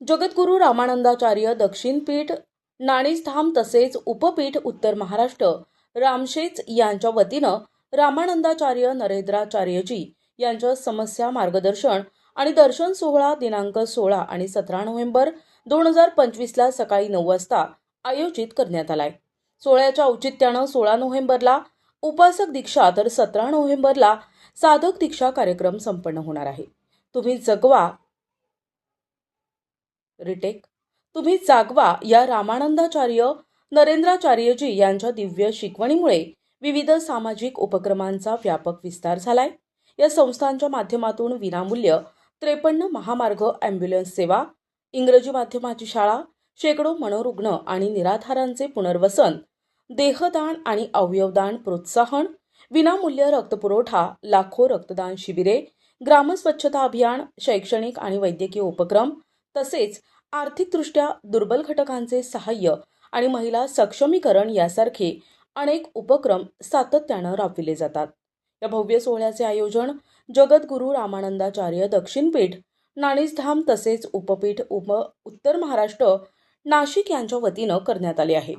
जगद्गुरू रामानंदाचार्य दक्षिण पीठ नाणीजधाम तसेच उपपीठ उत्तर महाराष्ट्र रामशेज यांच्या वतीनं रामानंदाचार्य नरेंद्राचार्यजी यांच्या समस्या मार्गदर्शन आणि दर्शन सोहळा दिनांक 16 आणि 17 नोव्हेंबर 2025 ला सकाळी 9 वाजता आयोजित करण्यात आलाय। सोहळ्याच्या औचित्यानं 16 नोव्हेंबरला उपासक दीक्षा तर 17 नोव्हेंबरला साधक दीक्षा कार्यक्रम संपन्न होणार आहे। तुम्ही जागवा या रामानंदाचार्य नरेंद्राचार्यजी यांच्या दिव्य शिकवणीमुळे विविध सामाजिक उपक्रमांचा व्यापक विस्तार झालाय। या संस्थांच्या माध्यमातून विनामूल्य 53 महामार्ग ॲम्ब्युलन्स सेवा, इंग्रजी माध्यमाची शाळा, शेकडो मनोरुग्ण आणि निराधारांचे पुनर्वसन, देहदान आणि अवयवदान प्रोत्साहन, विनामूल्य रक्तपुरवठा, लाखो रक्तदान शिबिरे, ग्रामस्वच्छता अभियान, शैक्षणिक आणि वैद्यकीय उपक्रम तसेच आर्थिकदृष्ट्या दुर्बल घटकांचे सहाय्य आणि महिला सक्षमीकरण यासारखे अनेक उपक्रम सातत्यानं राबविले जातात। या भव्य सोहळ्याचे आयोजन जगद्गुरू रामानंदाचार्य दक्षिण पीठ नाणीजधाम तसेच उपपीठ उत्तर महाराष्ट्र नाशिक यांच्या वतीनं करण्यात आले आहे।